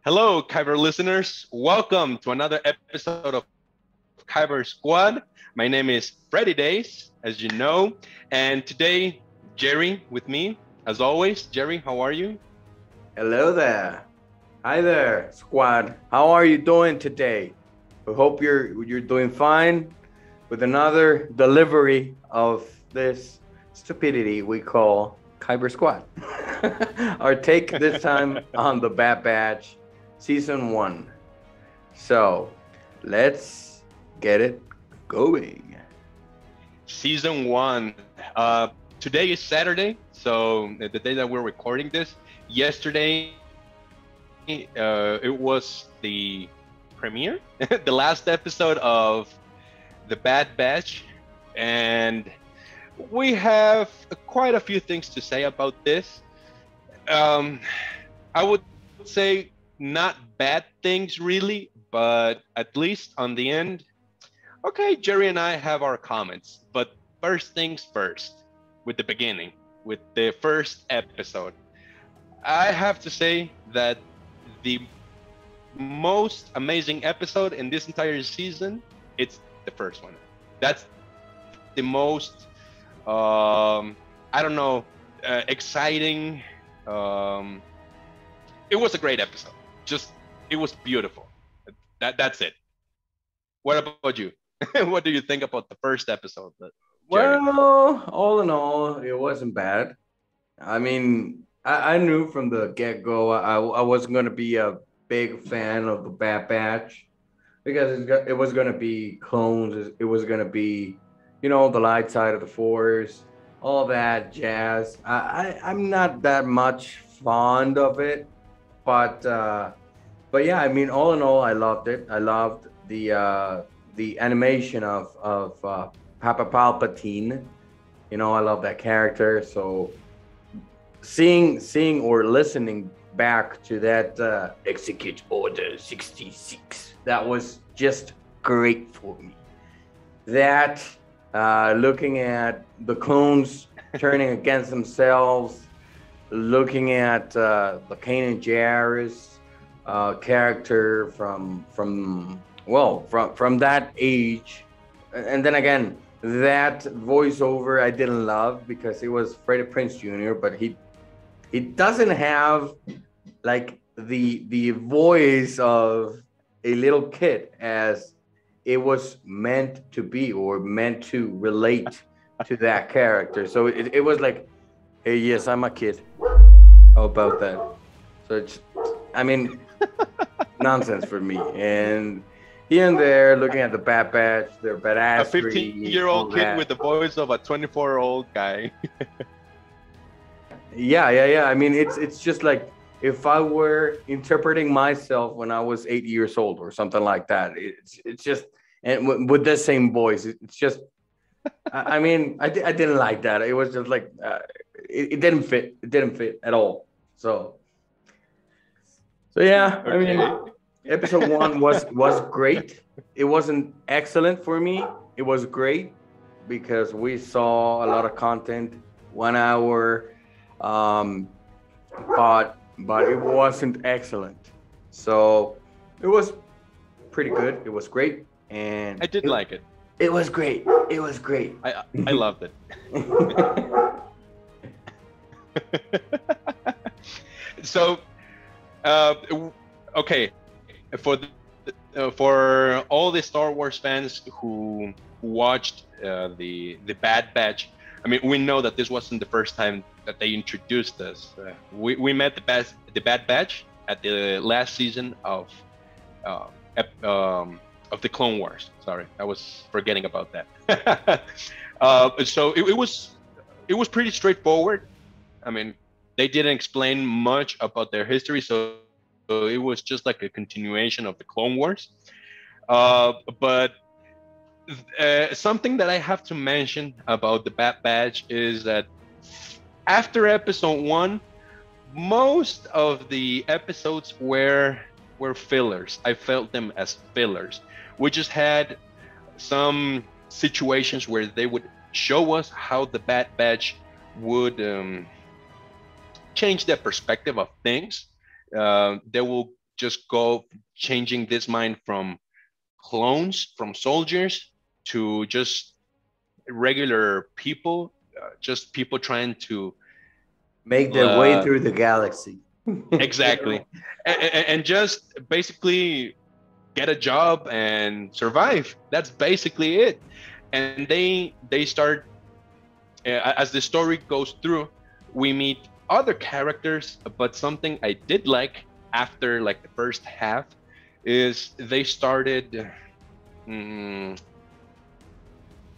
Hello, Kyber listeners. Welcome to another episode of Kyber Squad. My name is Freddy Days, as you know, and today Jerry with me, as always. Jerry, how are you? Hello there. Hi there, squad. How are you doing today? We hope you're doing fine with another delivery of this stupidity we call Kyber Squad. Our take this time on the Bad Batch Season 1. So, let's get it going. Season 1. Today is Saturday, so the day that we're recording this. Yesterday, it was the premiere, the last episode of the Bad Batch, and we have quite a few things to say about this. I would say not bad things really, but at least on the end, okay, Jerry and I have our comments. But first things first, with the beginning, with the first episode, I have to say that the most amazing episode in this entire season, it's the first one. That's the most I don't know, exciting. It was a great episode. It was beautiful. That's it. What about you? What do you think about the first episode? Jerry? Well, all in all, it wasn't bad. I mean, I knew from the get-go I wasn't going to be a big fan of the Bad Batch because it was going to be clones. It was going to be, the light side of the Force, all that jazz. I'm not that much fond of it, but yeah, I mean, all in all, I loved it. I loved the animation of Papa Palpatine. I love that character. So seeing or listening back to that Execute Order 66, that was just great for me. That looking at the clones turning against themselves, looking at the Kanan Jarrus character from that age, and then again that voiceover I didn't love because it was Freddie Prinze Jr., but he doesn't have like the voice of a little kid as it was meant to be or meant to relate to that character. So it was like, hey, yes, I'm a kid. How about that? So it's, I mean, nonsense for me. And here and there, looking at the Bad Batch, their badassery. A 15-year-old kid with the voice of a 24-year-old guy. Yeah. I mean, it's just like if I were interpreting myself when I was 8 years old or something like that. It's just, and with the same voice, it's just. I mean, I didn't like that. It was just like it didn't fit. It didn't fit at all. So yeah. Okay. I mean, episode 1 was great. It wasn't excellent for me. It was great because we saw a lot of content, 1 hour, but it wasn't excellent. So it was pretty good. It was great, and I did like it. It was great. It was great. I loved it. So, okay, for all the Star Wars fans who watched the Bad Batch, I mean, we know that this wasn't the first time that they introduced us. We met the Bad Batch at the last season of the Clone Wars. Sorry, I was forgetting about that. So it was pretty straightforward. I mean, they didn't explain much about their history, so it was just like a continuation of the Clone Wars. But something that I have to mention about the Bad Batch is that after episode 1, most of the episodes were fillers. I felt them as fillers. We just had some situations where they would show us how the Bad Batch would change their perspective of things. They will just go changing this mind from clones, from soldiers, to just regular people, just people trying to Make their way through the galaxy. exactly, and just basically get a job and survive. That's basically it. And they start as the story goes through, we meet other characters, but something I did like after like the first half is they started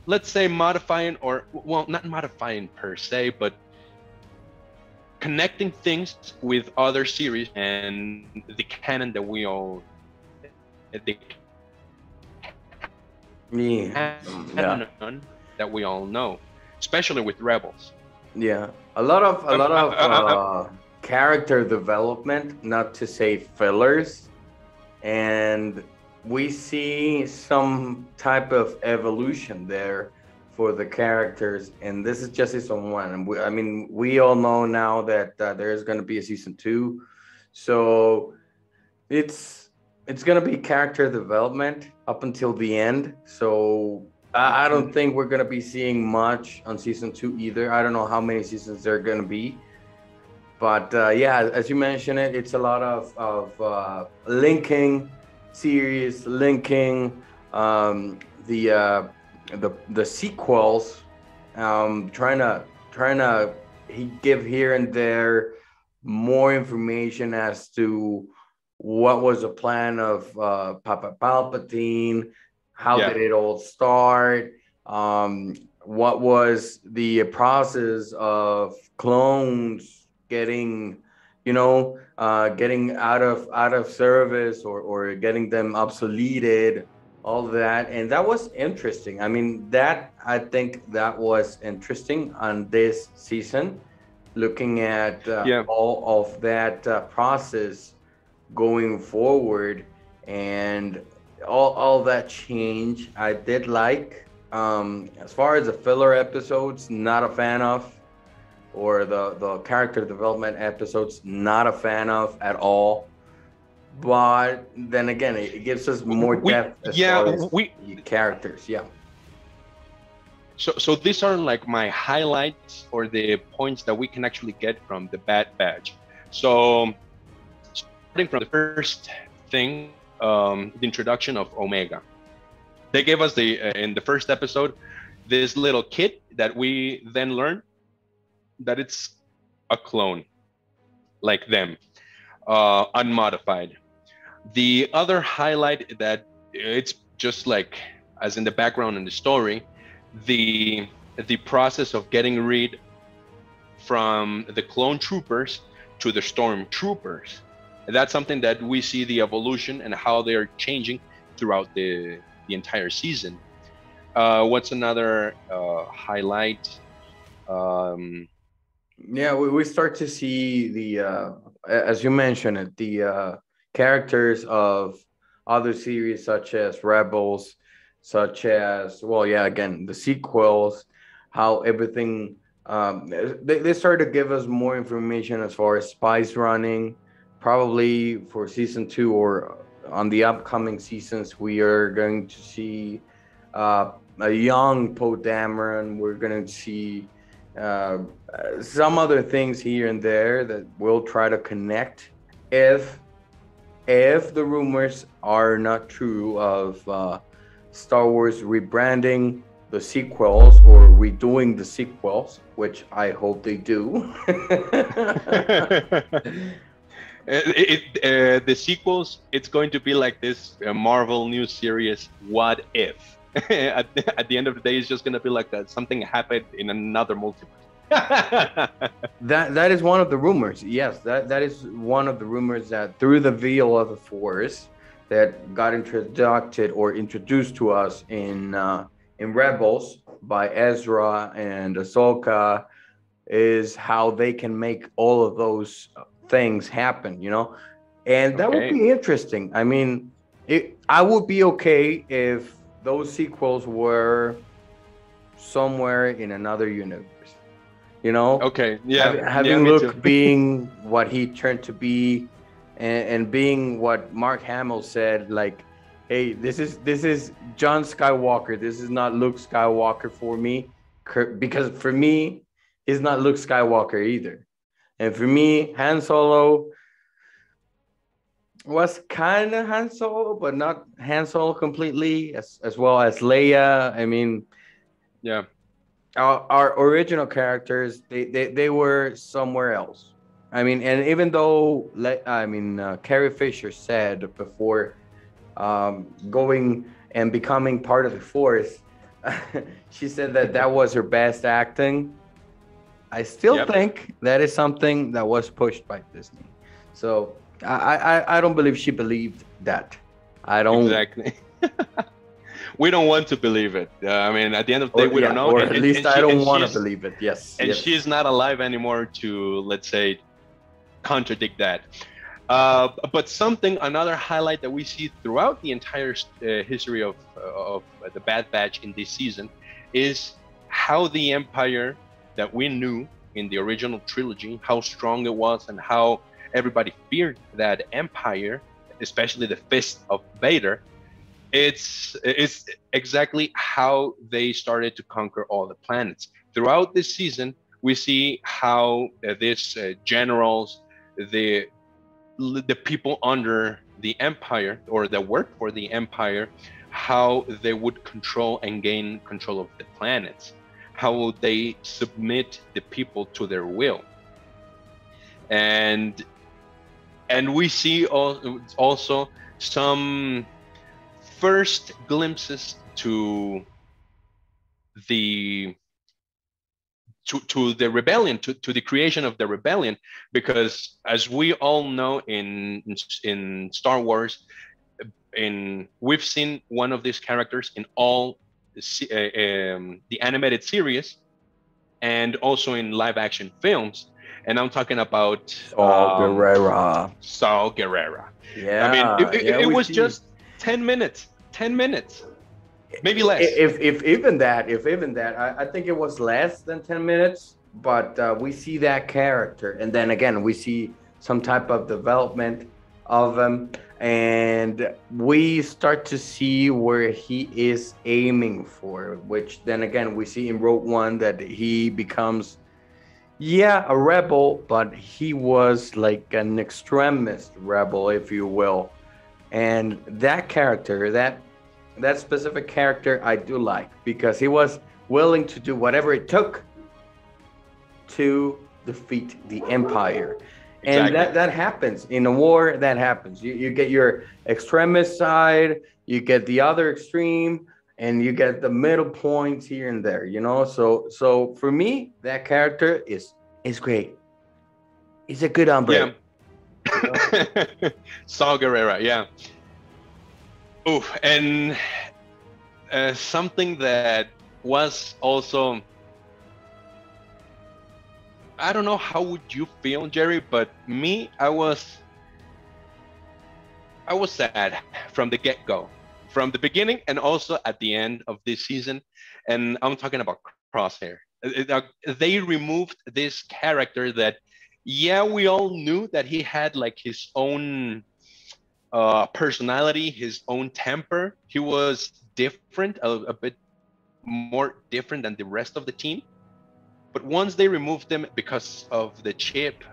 let's say modifying, or well, not modifying per se, but connecting things with other series and the canon that we all the canon that we all know, especially with Rebels. Yeah, a lot of character development, not to say fillers, and we see some type of evolution there for the characters. And this is just season one. And I mean, we all know now that there's going to be a season 2, so it's going to be character development up until the end. So I don't think we're going to be seeing much on season 2 either. I don't know how many seasons there are going to be. But yeah, as you mentioned it's a lot of linking series, linking the sequels, trying to give here and there more information as to what was the plan of Papa Palpatine, how did it all start, what was the process of clones getting getting out of service or getting them obsoleted, all that. And that was interesting. I mean, I think that was interesting on this season, looking at all of that process going forward, and all that change I did like. As far as the filler episodes, not a fan of, or the character development episodes, not a fan of at all. But then again, it gives us more depth as far as the characters. Yeah. So these are like my highlights, or the points that we can actually get from the Bad Batch. So starting from the first thing, the introduction of Omega. They gave us in the first episode this little kid that we then learn that it's a clone like them, unmodified. The other highlight that it's just like as in the background in the story, the process of getting rid from the clone troopers to the stormtroopers. That's something that we see the evolution and how they are changing throughout the entire season. What's another highlight? Yeah, we start to see the as you mentioned it, the characters of other series such as Rebels, such as again the sequels, how everything they started to give us more information as far as spice running. Probably for season 2 or on the upcoming seasons, we are going to see a young Poe Dameron. We're going to see some other things here and there that we'll try to connect if the rumors are not true of Star Wars rebranding the sequels or redoing the sequels, which I hope they do. The sequels, it's going to be like this Marvel new series, What If? At the end of the day, it's just going to be like something happened in another multiverse. That is one of the rumors. Yes, that is one of the rumors, that through the veil of the Force that got introduced to us in Rebels by Ezra and Ahsoka, is how they can make all of those things happen, and that would be interesting. I mean, I would be okay if those sequels were somewhere in another universe, Okay, yeah. Having Luke being what he turned to be, and being what Mark Hamill said, like, hey, this is John Skywalker. This is not Luke Skywalker for me, because for me, he's not Luke Skywalker either. And for me, Han Solo was kind of Han Solo, but not Han Solo completely, as well as Leia. I mean, Yeah. our original characters, they were somewhere else. I mean, and even though, Carrie Fisher said before going and becoming part of the Force, she said that that was her best acting. I still think that is something that was pushed by Disney. So I don't believe she believed that. I don't. Exactly. We don't want to believe it. I mean, at the end of the day, we don't know. Or at least I don't want to believe it. Yes. And yes. she's not alive anymore to, let's say, contradict that. But another highlight that we see throughout the entire history of the Bad Batch in this season is how the Empire that we knew in the original trilogy, how strong it was and how everybody feared that Empire, especially the Fist of Vader. It's exactly how they started to conquer all the planets. Throughout this season, we see how these generals, the people under the Empire or that worked for the Empire, how they would control and gain control of the planets, how would they submit the people to their will. And we see also some first glimpses to the rebellion, to the creation of the rebellion, because as we all know in Star Wars, we've seen one of these characters in all the animated series and also in live action films, and I'm talking about Guerrera. Saw Gerrera. Yeah, I mean, it was just 10 minutes, maybe less. If even that, I think it was less than 10 minutes, but we see that character. And then again, we see some type of development of him. And we start to see where he is aiming for, which then again, we see in Rogue One that he becomes, a rebel, but he was like an extremist rebel, if you will. And that character, that specific character, I do like, because he was willing to do whatever it took to defeat the Empire. Exactly. And that happens in a war. That happens. You get your extremist side, you get the other extreme, and you get the middle points here and there. So for me, that character is great. He's a good hombre. Yeah. Saw Gerrera, yeah. Oh, and something that was also, I don't know, how would you feel, Jerry? But me, I was sad from the get-go, from the beginning, and also at the end of this season. And I'm talking about Crosshair. They removed this character that, we all knew that he had like his own personality, his own temper. He was different, a bit more different than the rest of the team. But once they removed him because of the chip,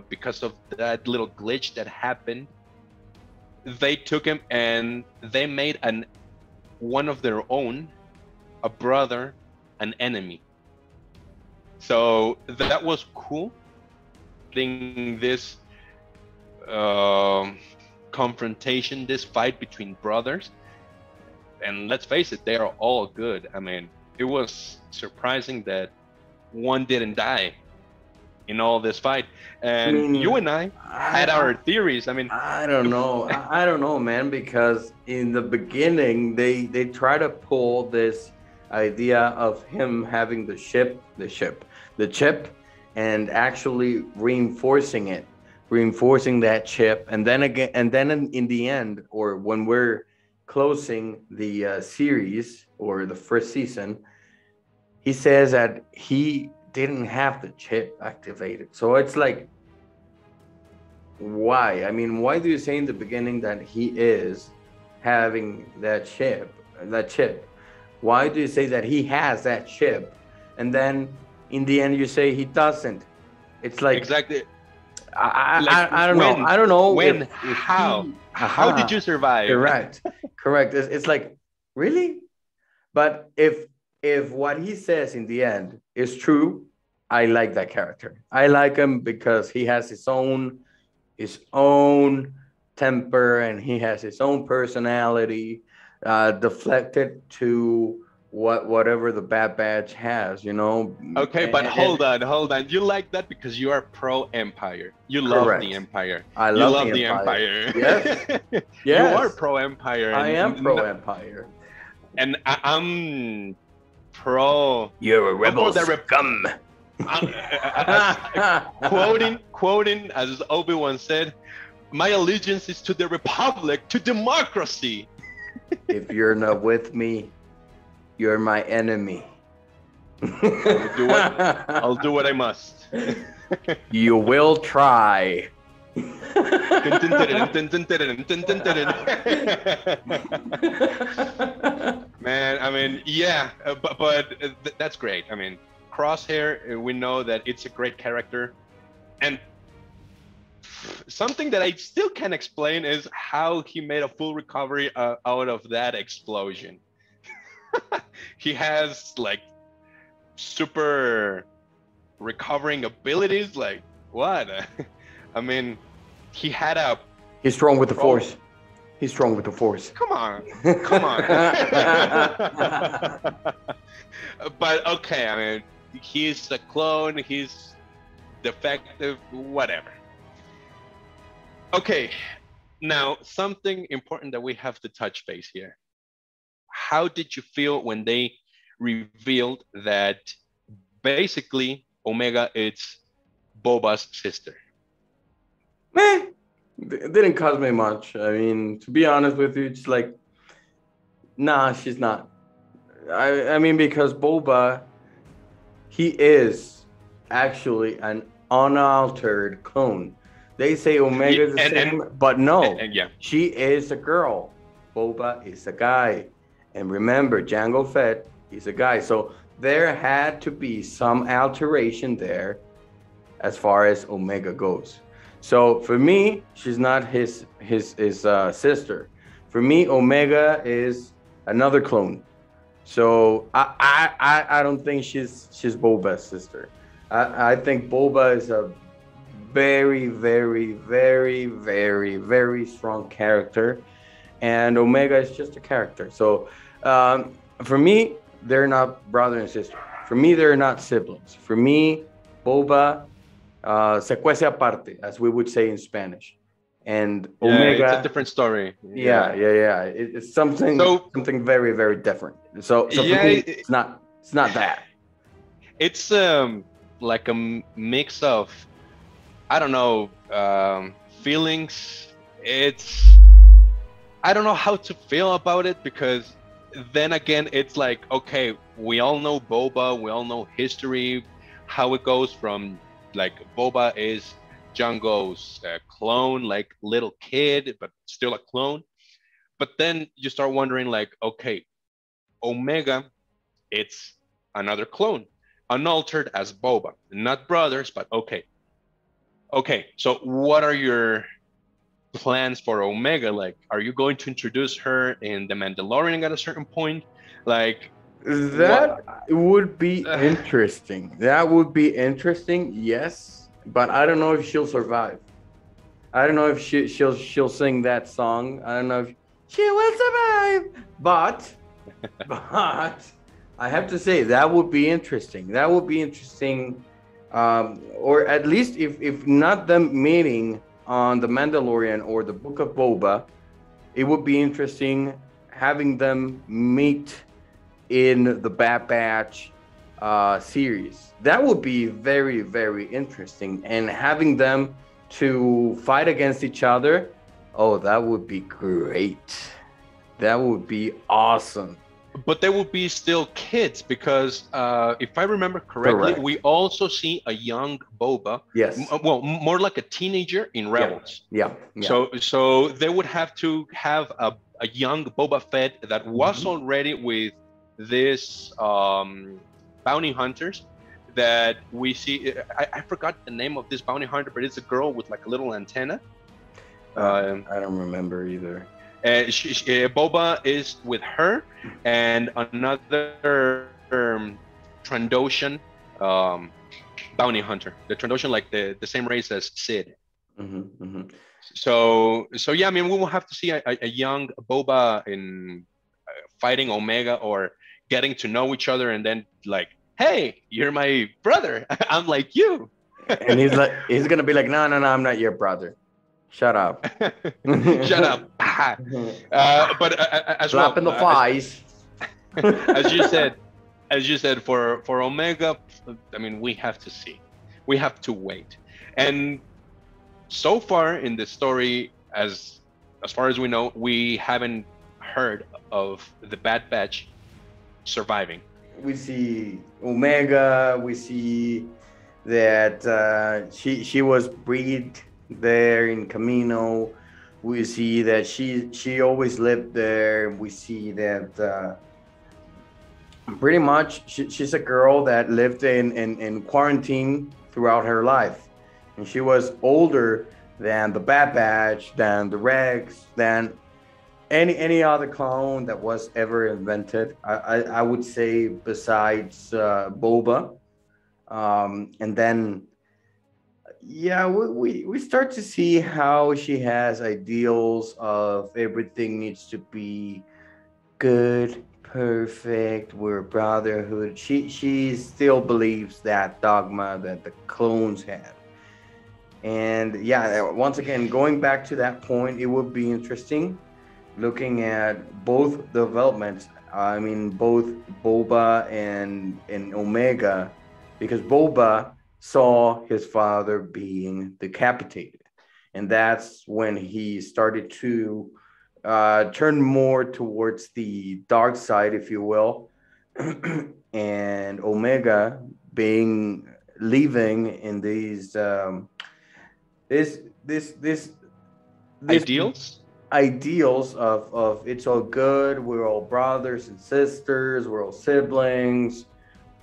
because of that little glitch that happened, they took him and they made one of their own, a brother, an enemy. So that was cool. This confrontation, this fight between brothers, and let's face it, they are all good. I mean, it was surprising that one didn't die in all this fight, and you and I had our theories. I mean, I don't know. I don't know, man, because in the beginning they try to pull this idea of him having the chip, and actually reinforcing that chip, and then in the end, or when we're closing the series or the first season, he says that he didn't have the chip activated. So it's like, why? I mean, why do you say in the beginning that he is having that chip? That chip. Why do you say that he has that chip, and then in the end you say he doesn't? It's like Exactly. I don't know. I don't know when, if how, he, how did you survive? correct. It's like, really, but if what he says in the end is true, I like that character. I like him because he has his own temper, and he has his own personality, deflected to whatever the Bad Batch has, you know. Okay, but hold on. You like that because you are pro Empire. You love the Empire. I you love the Empire. Yes. You Yes. are pro Empire. I am pro Empire. And I'm pro. You're a rebel scum. Quoting as Obi-Wan said, my allegiance is to the Republic, to democracy. If you're not with me, you're my enemy. I'll do what I must. You will try. Man, I mean, yeah, but that's great. I mean, Crosshair, we know that it's a great character, and something that I still can't explain is how he made a full recovery out of that explosion. He has like super recovering abilities. Like what? I mean, he had a. He's strong with the Force. He's strong with the Force. Come on. But okay, I mean, he's a clone. He's defective. Whatever. Okay, now something important that we have to touch base here. How did you feel when they revealed that basically Omega is Boba's sister? It didn't cost me much. I mean, to be honest with you, it's like, nah, she's not. I mean, because Boba, he is actually an unaltered clone. They say Omega is the same, but no, she is a girl. Boba is a guy. And remember, Jango Fett is a guy. So there had to be some alteration there as far as Omega goes. So for me, she's not his sister. For me, Omega is another clone. So I don't think she's Boba's sister. I think Boba is a very, very, very, very, very strong character, and Omega is just a character. So for me, they're not brother and sister. For me, they're not siblings. For me, Boba se cuece aparte, as we would say in Spanish, and Omega. It's a different story. Yeah. It's something very, very different. So for me, it's not that. It's like a mix of, I don't know, feelings. I don't know how to feel about it, because then again, it's like, okay, we all know Boba, we all know history, how it goes from, like, Boba is Jango's clone, like little kid, but still a clone. But then you start wondering, like, okay, Omega, it's another clone, unaltered as Boba, not brothers, but okay. Okay, so what are your plans for Omega? Like, are you going to introduce her in The Mandalorian at a certain point? Like, that would be interesting. That would be interesting, yes. But I don't know if she'll survive. I don't know if she'll sing that song. I don't know if she will survive. But I have to say, that would be interesting. That would be interesting. Or at least if not them meeting on The Mandalorian or the Book of Boba, it would be interesting having them meet in the Bad Batch series. That would be very, very interesting. And having them to fight against each other, oh, that would be great. That would be awesome. but they will be still kids because if I remember correctly, Correct. we also see a young Boba. Yes. Well, more like a teenager in Yeah. Rebels. Yeah. Yeah. So they would have to have a young Boba Fett that was already with this bounty hunters that we see. I forgot the name of this bounty hunter, but it's a girl with like a little antenna. I don't remember either. Boba is with her and another Trandoshan bounty hunter. The Trandoshan, like the same race as Sid. So yeah, I mean, we will have to see a young Boba in fighting Omega or getting to know each other, and then like, hey, you're my brother. I'm like you. And he's gonna be like, no, I'm not your brother. Shut up. Shut up. But as slap in the thighs. as you said, for Omega, I mean, we have to see, we have to wait. And so far in the story, as far as we know, we haven't heard of the Bad Batch surviving. We see Omega. We see that she was bred there in Camino. We see that she always lived there. We see that pretty much she's a girl that lived in quarantine throughout her life, and she was older than the Bad Batch, than the Rex, than any other clone that was ever invented. I would say besides Boba, and then yeah, we start to see how she has ideals of everything needs to be good, perfect, we're brotherhood. She still believes that dogma that the clones had. And yeah, once again, going back to that point, it would be interesting looking at both developments. I mean, both Boba and Omega, because Boba saw his father being decapitated, and that's when he started to turn more towards the dark side, if you will. And Omega being living in these this ideals of it's all good, we're all brothers and sisters, we're all siblings,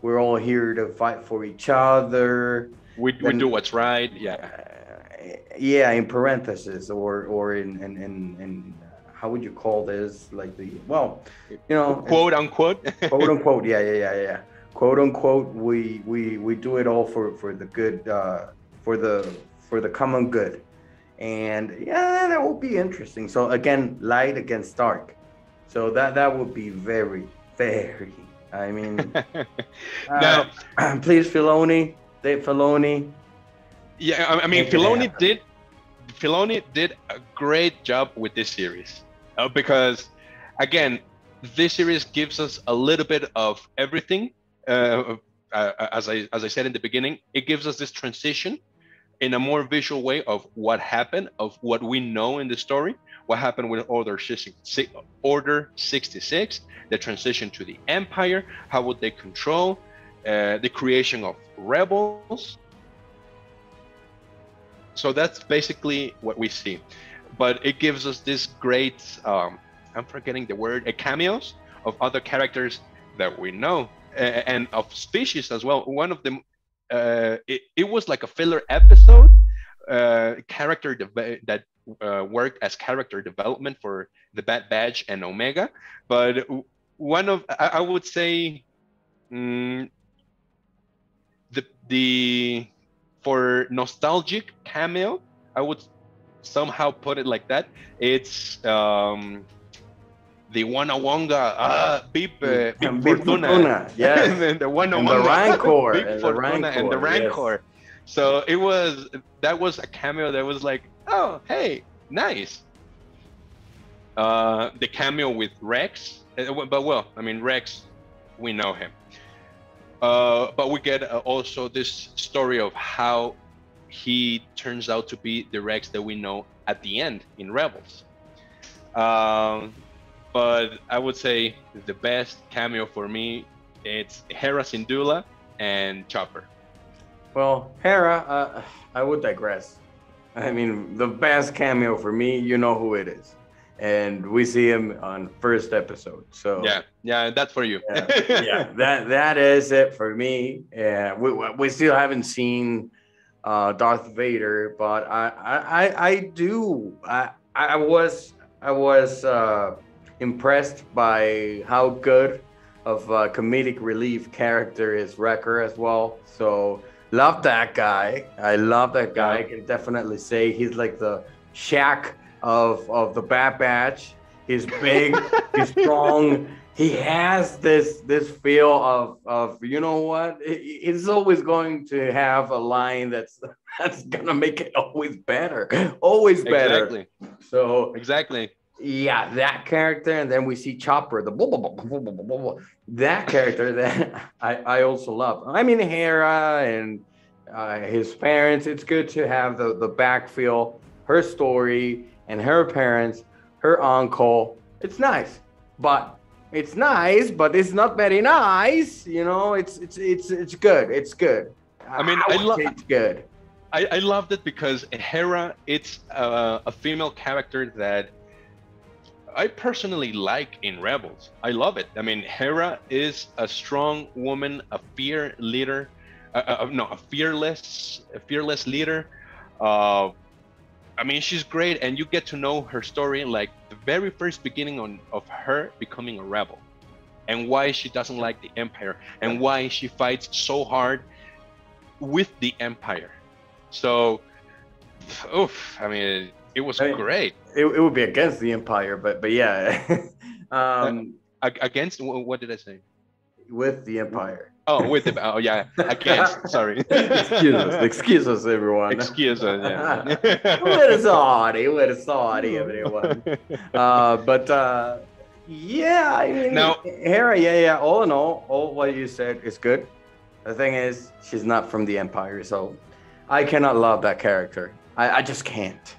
we're all here to fight for each other, we do what's right. Yeah, in parentheses, or in how would you call this, like the, well, you know, quote unquote. Quote unquote, yeah, quote unquote, we do it all for the good, for the common good. And yeah, that will be interesting. So again, light against dark. So that would be very, very, I mean, please, Dave Filoni. Yeah, I mean, Filoni did a great job with this series, because again, this series gives us a little bit of everything. As I said in the beginning, it gives us this transition in a more visual way of what happened, of what we know in the story, what happened with Order 66, the transition to the Empire, how would they control the creation of rebels. So that's basically what we see. But it gives us this great, I'm forgetting the word, cameos of other characters that we know, and of species as well. One of them, it was like a filler episode, character that worked as character development for the Bad Batch and Omega. But one of, I would say, the for nostalgic cameo, I would somehow put it like that. It's the Wanawanga, Beep Fortuna. Yes. And the Wanawanga, the Rancor, Beep Fortuna, and the Rancor. Yes. So that was a cameo that was like, oh, hey, nice. The cameo with Rex, but well, I mean, Rex, we know him. But we get also this story of how he turns out to be the Rex that we know at the end in Rebels. But but I would say the best cameo for me, it's Hera Syndulla and Chopper. Well, Hera, I would digress. I mean, the best cameo for me, you know who it is, and we see him on first episode. So yeah, that's for you. yeah, that is it for me. Yeah, we still haven't seen Darth Vader, but I was impressed by how good of a comedic relief character is Wrecker as well. So love that guy. I love that guy. I can definitely say he's like the Shaq of the Bad Batch. He's big, he's strong. He has this feel of you know what? He's always going to have a line that's gonna make it always better, always better. Exactly. So exactly. Yeah, that character, and then we see Chopper, the blah, blah, blah, blah, blah, blah, blah. That character that I also love. I mean, Hera and his parents. It's good to have the backfill, her story, and her parents, her uncle. It's nice, but it's not very nice. You know, it's good. It's good. I mean, I love it's good. I loved it because Hera, it's a female character that I personally like in Rebels. I love it. I mean, Hera is a strong woman, a fearless leader. I mean, she's great, and you get to know her story, like the very first beginning of her becoming a rebel, and why she doesn't like the Empire, and why she fights so hard with the Empire. So, I mean, it was great. It would be against the Empire, but yeah. Against, what did I say? With the Empire. Oh, with the, oh yeah, against, sorry. Excuse us, everyone. Excuse us, yeah. We're sorry, everyone. Yeah, I mean, now, Hera, yeah, all in all what you said is good. The thing is, she's not from the Empire, so I cannot love that character. I just can't.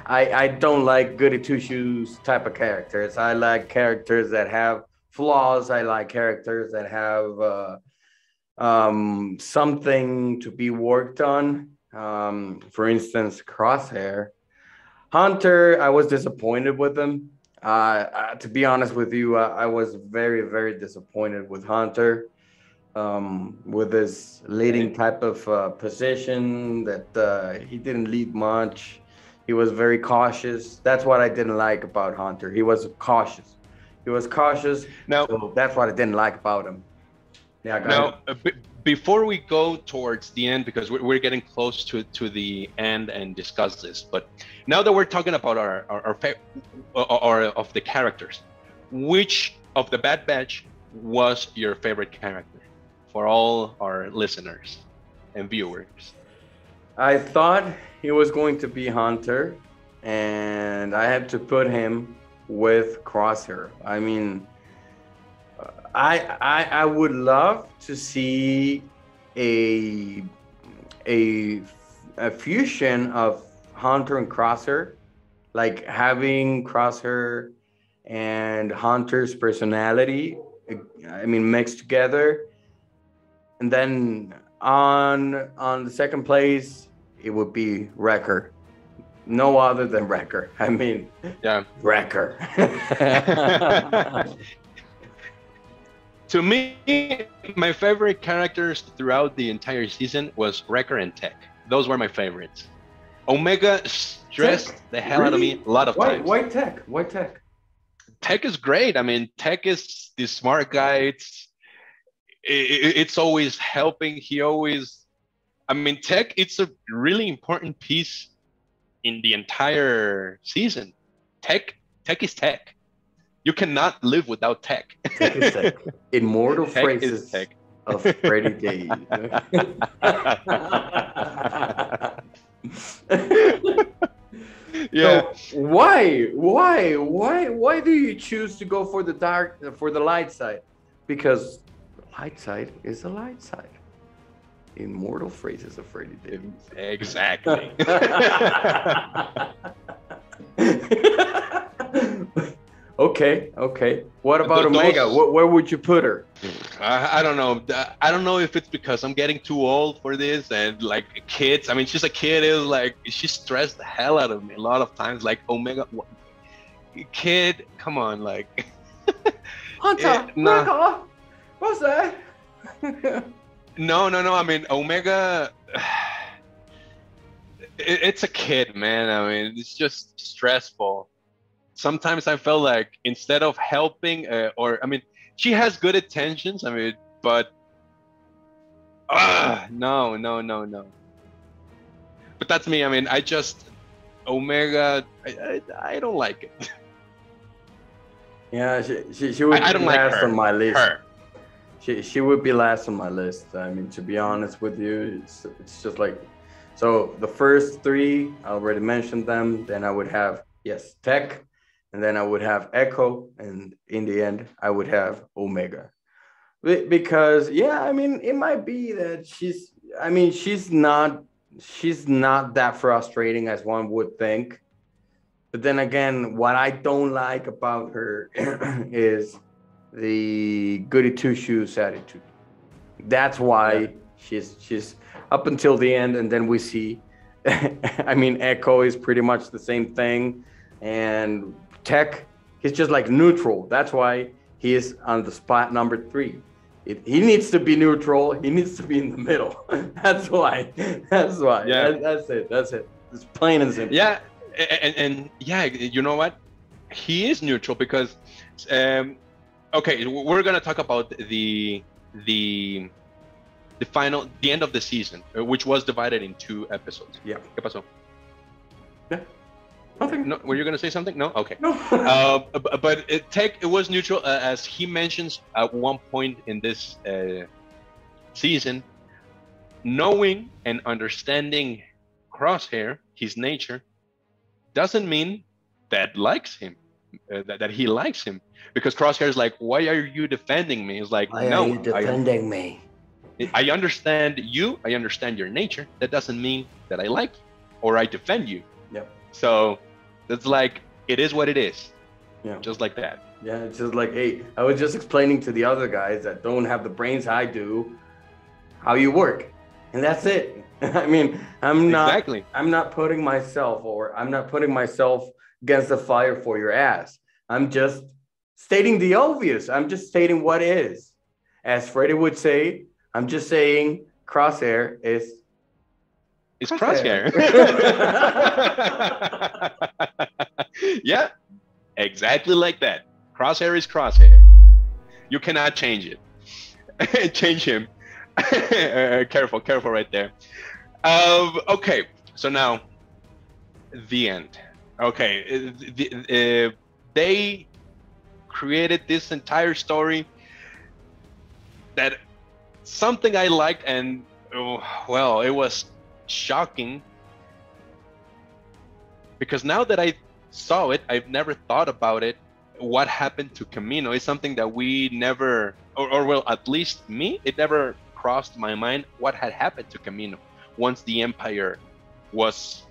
I don't like goody two shoes type of characters. I like characters that have flaws. I like characters that have something to be worked on. For instance, Crosshair. Hunter, I was disappointed with him. To be honest with you, I was very, very disappointed with Hunter. With his leading type of position that he didn't lead much. He was very cautious. That's what I didn't like about Hunter. He was cautious. Now, so that's what I didn't like about him. Yeah. Now, before we go towards the end, because we're getting close to the end and discuss this, but now that we're talking about our of the characters, which of the Bad Batch was your favorite character for all our listeners and viewers? I thought he was going to be Hunter, and I had to put him with Crosshair. I mean, I would love to see a fusion of Hunter and Crosshair, like having Crosshair and Hunter's personality, I mean, mixed together. And then on the second place, it would be Wrecker. No other than Wrecker. I mean, yeah, Wrecker. To me, my favorite characters throughout the entire season was Wrecker and Tech. Those were my favorites. Omega stressed the hell out of me a lot of times. Why Tech? Why Tech? Tech is great. I mean, Tech is the smart guy. It's always helping. I mean, Tech, it's a really important piece in the entire season. Tech is Tech. You cannot live without Tech. Tech is Tech. Immortal phrases of Freddy Days. Yeah. So why do you choose to go for the light side? Because the light side is the light side. Immortal phrases of Freddy Days. Exactly. Okay, okay. What about Omega? Those, Where would you put her? I don't know. I don't know if it's because I'm getting too old for this and like kids. I mean, she's a kid. Is like she stressed the hell out of me a lot of times. Like Omega, kid, come on, like. Hunter, Nah. back off. What's that? No. I mean, Omega. It's a kid, man. I mean, it's just stressful. Sometimes I felt like instead of helping, or I mean, she has good intentions. I mean, but no. But that's me. I mean, I just Omega. I don't like it. Yeah, she would I be don't like last her. on my list. Her. She would be last on my list. I mean, to be honest with you, it's just like, so the first three, I already mentioned them. Then I would have, yes, Tech, and then I would have Echo, and in the end, I would have Omega. Because yeah, I mean, it might be that she's not that frustrating as one would think. But then again, what I don't like about her is the goody two shoes attitude. That's why she's up until the end, and then we see. I mean, Echo is pretty much the same thing, and Tech, he's just like neutral. That's why he is on the spot number 3. He needs to be neutral. He needs to be in the middle. That's why. Yeah. That's it. It's plain and simple. Yeah, and yeah, you know what? He is neutral because, okay, we're gonna talk about the the end of the season, which was divided in 2 episodes. Yeah. ¿Qué pasó? Yeah. Nothing. No, were you gonna say something? No. Okay. No. But it was neutral, as he mentions at one point in this season. Knowing and understanding Crosshair, his nature, doesn't mean that likes him, that he likes him. Because Crosshair is like, "Why are you defending me?" It's like, Why "No, are you defending me? I understand you. I understand your nature. That doesn't mean that I like you or I defend you." Yep. So it's like, it is what it is. Yeah. Just like that. Yeah, it's just like, hey, I was just explaining to the other guys that don't have the brains I do how you work. And that's it. I mean, I'm not putting myself against the fire for your ass. I'm just stating the obvious. I'm just stating what is. As Freddie would say, I'm just saying Crosshair is It's Crosshair. Yeah, exactly like that. Crosshair is Crosshair. You cannot change it. Change him. Careful right there. Okay, so now the end. Okay, they created this entire story that something I liked, and well, it was shocking because now that I saw it, I've never thought about it. What happened to Camino is something that we never, or well, at least me, it never crossed my mind what had happened to Camino once the Empire was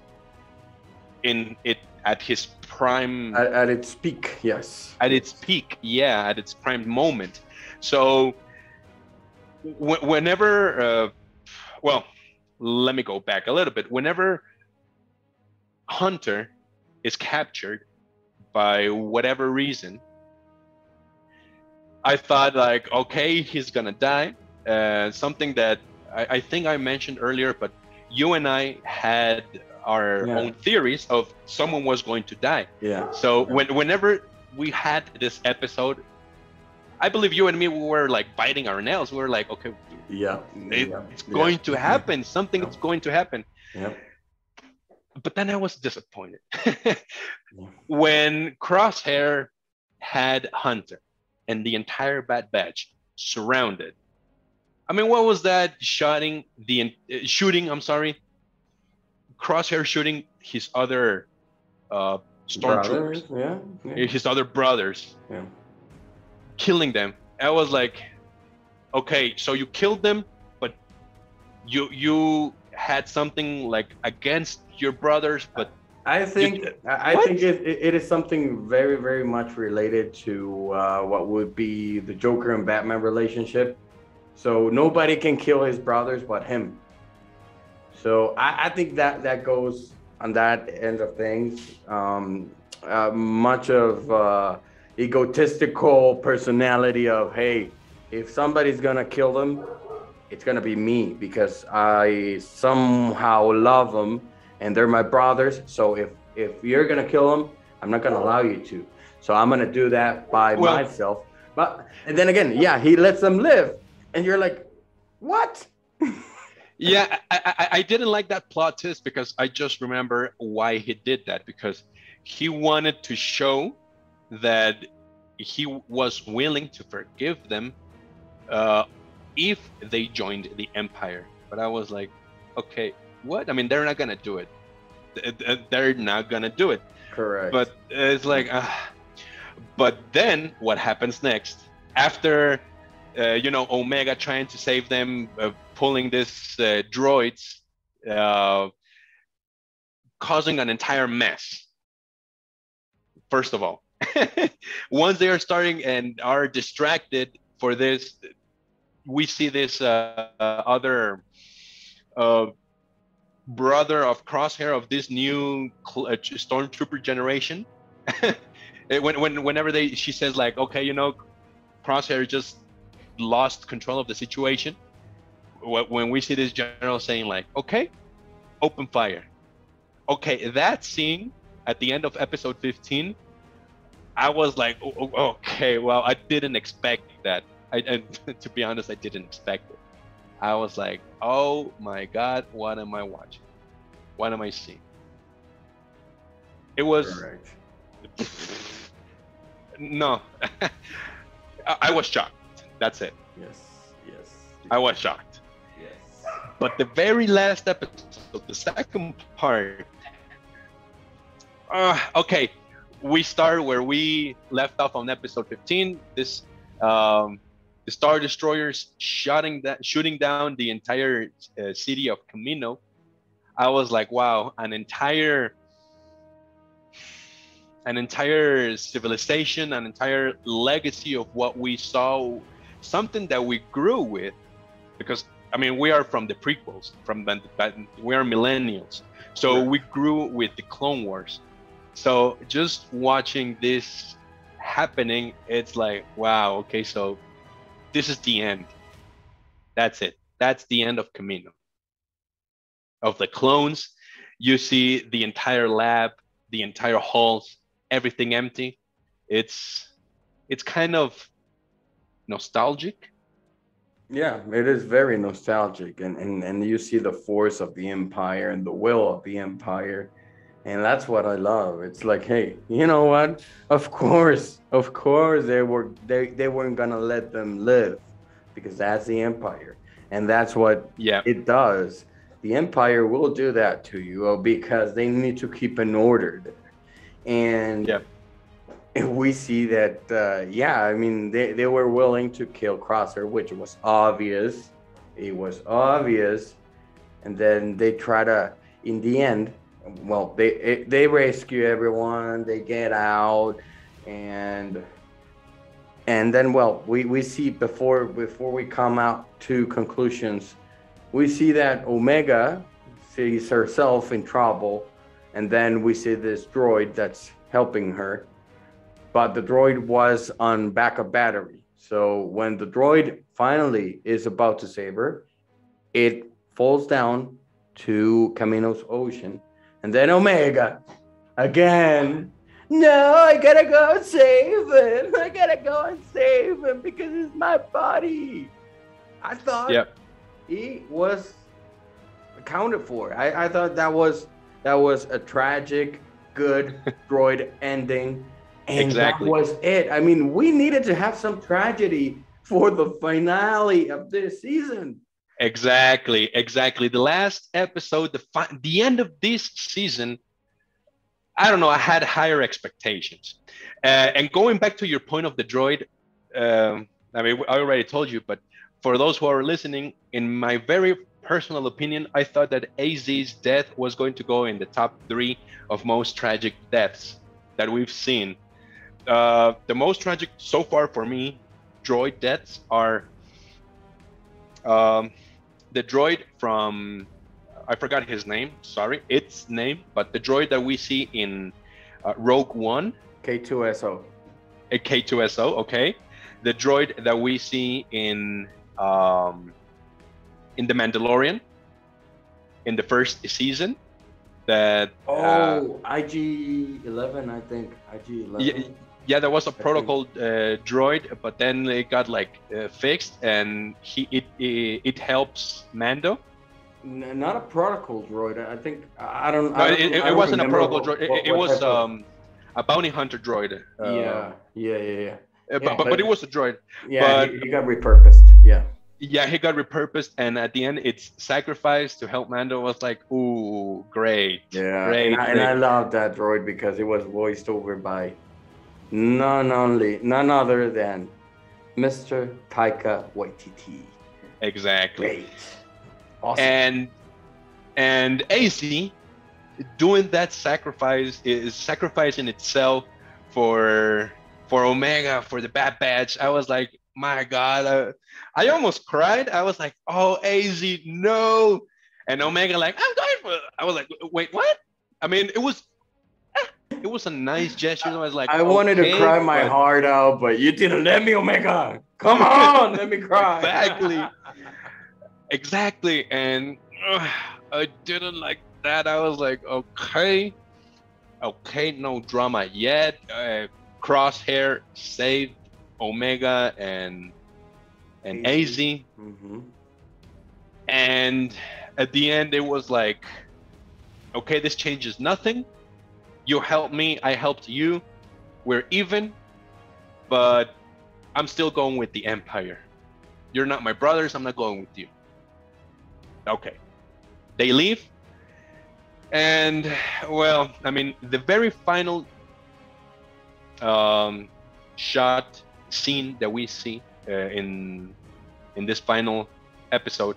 in it at his prime, at its peak. Yes, at its peak. Yeah, at its prime moment. So whenever well, let me go back a little bit. Whenever Hunter is captured by whatever reason, I thought like, okay, he's gonna die. Something that I think I mentioned earlier, but you and I had our own theories of someone was going to die. Yeah. So whenever we had this episode, I believe you and me, we were like biting our nails. We were like, okay, it's going to happen. Something is going to happen. Yeah. But then I was disappointed when Crosshair had Hunter and the entire Bad Batch surrounded. I mean, what was that? Shooting. I'm sorry. Crosshair shooting his other stormtroopers. Yeah. His other brothers. Yeah. Killing them. I was like, okay, so you killed them, but you had something like against your brothers, but I What? think it is something very, very much related to what would be the Joker and Batman relationship. So nobody can kill his brothers but him. So I think that that goes on that end of things. Much of egotistical personality of, hey, if somebody's gonna kill them, it's gonna be me because I somehow love them and they're my brothers. So if you're gonna kill them, I'm not gonna allow you to. So I'm gonna do that by Well, myself. But and then again, yeah, he lets them live, and you're like, what? yeah, I didn't like that plot twist because I just remember why he did that, because he wanted to show that he was willing to forgive them uh, if they joined the Empire. But I was like, okay, what? I mean, they're not gonna do it. They're not gonna do it. Correct. But it's like, but then what happens next? After, Omega trying to save them, pulling this droids, uh, causing an entire mess. First of all, once they are starting and are distracted for this, we see this other uh, brother of Crosshair of this new stormtrooper generation. Whenever she says like, okay, Crosshair just lost control of the situation. When we see this general saying like, okay, open fire. Okay, that scene at the end of episode 15, I was like, okay, well, I didn't expect that. And to be honest, I didn't expect it. I was like, oh my God, what am I watching? What am I seeing? It was, Correct. no, I was shocked. That's it. Yes. Yes. I was shocked. Yes. But the very last episode, the second part, okay, we start where we left off on episode 15. This, the Star Destroyers shooting down the entire city of Camino. I was like, wow, an entire civilization, an entire legacy of what we saw, something that we grew with, because I mean, we are from the prequels, we are millennials, so we grew with the Clone Wars. So just watching this happening, it's like, wow, okay, so this is the end. That's it. That's the end of Camino. Of the clones, you see the entire lab, the entire halls, everything empty. It's kind of nostalgic. Yeah, it is very nostalgic, and you see the force of the Empire and the will of the Empire, and that's what I love. It's like, hey, you know what? Of course, they weren't gonna let them live, because that's the Empire, and that's what it does. The Empire will do that to you because they need to keep an order there, and we see that, I mean, they were willing to kill Crosshair, which was obvious. It was obvious. And then they try to, in the end, well, they rescue everyone, they get out, and then, well, we see before we come out to conclusions, we see that Omega sees herself in trouble, and then we see this droid that's helping her. But the droid was on backup battery. So when the droid finally is about to save her, it falls down to Camino's ocean. And then Omega, again, no, I gotta go and save him. I gotta go and save him because it's my body. I thought he was accounted for. I thought that was a tragic, good droid ending. And that was it. I mean, we needed to have some tragedy for the finale of this season. Exactly. The last episode, the end of this season, I don't know, I had higher expectations. And going back to your point of the droid, I mean, I already told you, but for those who are listening, in my very personal opinion, I thought that AZ's death was going to go in the top 3 of most tragic deaths that we've seen. The most tragic so far for me, droid deaths are the droid from, I forgot his name, sorry, its name, but the droid that we see in Rogue One. K2SO. A K2SO, okay. The droid that we see in The Mandalorian in the first season. That IG-11, I think. IG-11. Yeah, there was a protocol droid, but then it got like fixed, and it helps Mando. Not a protocol droid. I think it wasn't a protocol droid. It was a bounty hunter droid. Yeah. But it was a droid. Yeah, but he got repurposed. Yeah. Yeah, he got repurposed, and at the end, it's sacrificed to help Mando. Was like, ooh, great. Yeah, great, and I love that droid because it was voiced over by none other than Mr. Taika Waititi. Exactly. Great. Awesome. And AC doing that sacrifice is sacrificing itself for Omega, for the Bad Batch. I was like, my God, I almost cried. I was like, oh, AZ, no. And Omega like, I'm going for it. I was like, wait, what? I mean, it was a nice gesture. I was like, I wanted to cry my heart out, but you didn't let me, Omega. Come on, let me cry. Exactly. And I didn't like that. I was like, okay, no drama yet. Crosshair saved Omega and AZ. Mm-hmm. And at the end, it was like, okay, this changes nothing. You helped me, I helped you. We're even, but I'm still going with the Empire. You're not my brothers, I'm not going with you. Okay. They leave. And, well, I mean, the very final scene that we see in this final episode,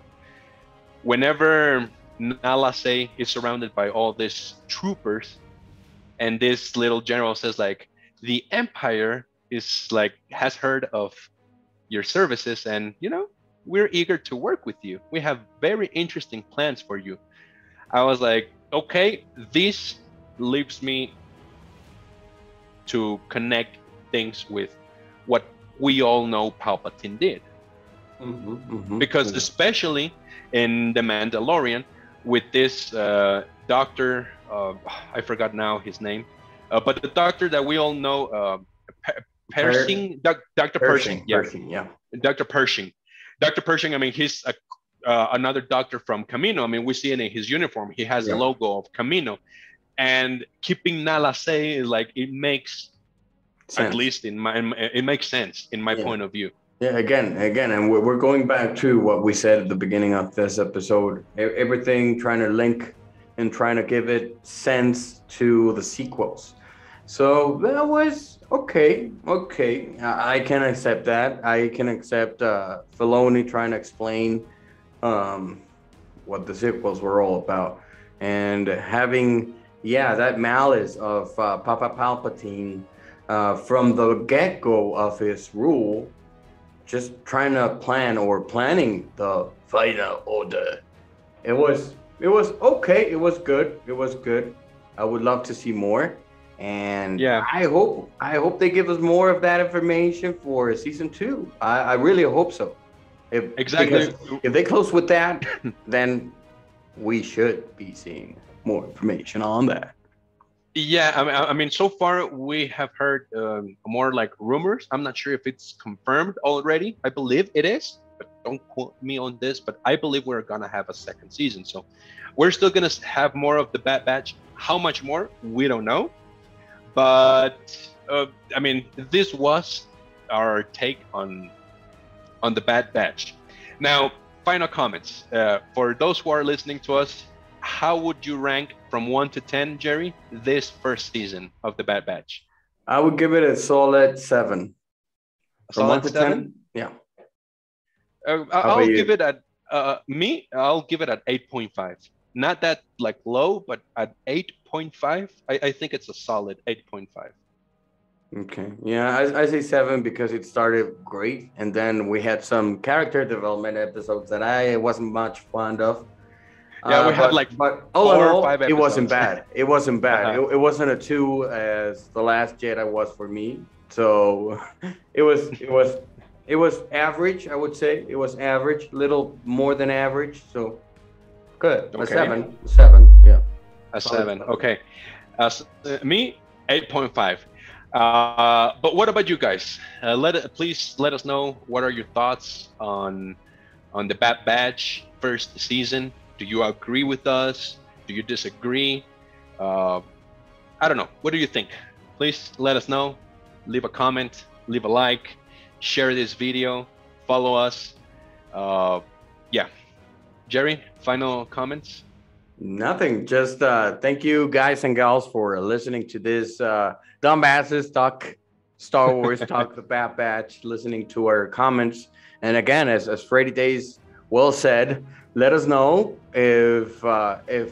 whenever Nala Se is surrounded by all these troopers, and this little general says like, the Empire is like, has heard of your services, and we're eager to work with you. We have very interesting plans for you. I was like, okay, this leaves me to connect things with what we all know Palpatine did. Because especially in The Mandalorian, with this doctor, I forgot now his name, but the doctor that we all know, Pershing, Dr. Pershing, yeah. Dr. Pershing. Dr. Pershing, I mean, he's another doctor from Camino. I mean, we see it in his uniform. He has the logo of Camino. And keeping Nala Se, like, it makes sense. At least it makes sense in my point of view. Yeah, again, and we're going back to what we said at the beginning of this episode. Everything trying to link and trying to give it sense to the sequels. So that was okay. I can accept that. I can accept Filoni trying to explain what the sequels were all about, and having that malice of Papa Palpatine from the get-go of his rule, just trying to planning the final order. It was okay. It was good. I would love to see more, and I hope they give us more of that information for season 2. I really hope so. Because if they close with that, then we should be seeing more information on that. Yeah, I mean, so far we have heard more like rumors. I'm not sure if it's confirmed already. I believe it is, but don't quote me on this. But I believe we're gonna have a second season, so we're still gonna have more of the Bad Batch. How much more? We don't know. But I mean, this was our take on the Bad Batch. Now, final comments for those who are listening to us. How would you rank from 1 to 10, Jerry, this first season of the Bad Batch? I would give it a solid 7. From 1 to 7? Yeah. I'll give it Me, I'll give it at 8.5. Not that like low, but at 8.5, I think it's a solid 8.5. Okay. Yeah, I say 7 because it started great, and then we had some character development episodes that I wasn't much fond of. Yeah, we had like But all in four or all, five it wasn't episodes. bad. It wasn't bad. Uh-huh. It wasn't a 2 as The Last Jedi was for me. So it was average, I would say. It was average, little more than average. So good. A Okay, 7. 7. Yeah. a Solid 7. 7. Okay, me 8.5. But what about you guys? Please let us know what are your thoughts on the Bad Batch first season. Do you agree with us? Do you disagree? Uh, I don't know. What do you think? Please let us know. Leave a comment, leave a like, share this video, follow us. Yeah. Jerry, final comments? Nothing. Just thank you, guys and gals, for listening to this dumbasses talk Star Wars, talk the Bad Batch, listening to our comments. And again, as Freddy Days well said, let us know if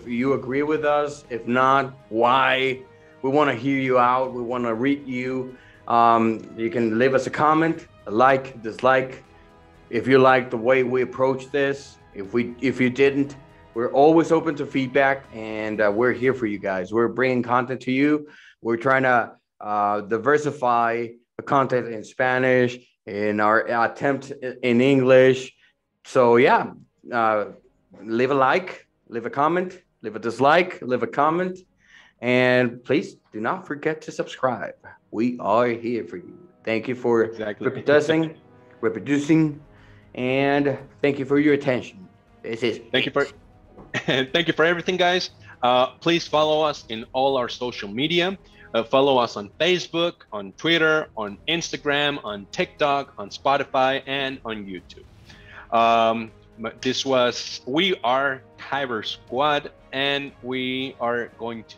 you agree with us. If not, why? We want to hear you out. We want to read you. You can leave us a comment, a like, dislike. If you like the way we approach this, if you didn't, we're always open to feedback, and we're here for you guys. We're bringing content to you. We're trying to diversify the content in Spanish, in our attempt in English. So yeah, leave a like, leave a comment, leave a dislike, leave a comment, and please do not forget to subscribe. We are here for you. Thank you for Exactly. reproducing, and thank you for your attention. This is Thank you for thank you for everything, guys. Please follow us in all our social media. Follow us on Facebook, on Twitter, on Instagram, on TikTok, on Spotify, and on YouTube. We are Kyber Squad, and we are going to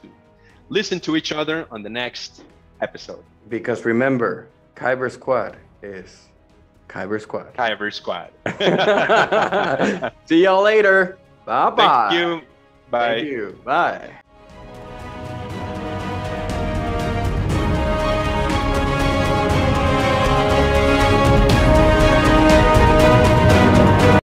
listen to each other on the next episode. Because remember, Kyber Squad is Kyber Squad. Kyber Squad. See y'all later. Bye bye. Thank you. Bye. Thank you. Bye.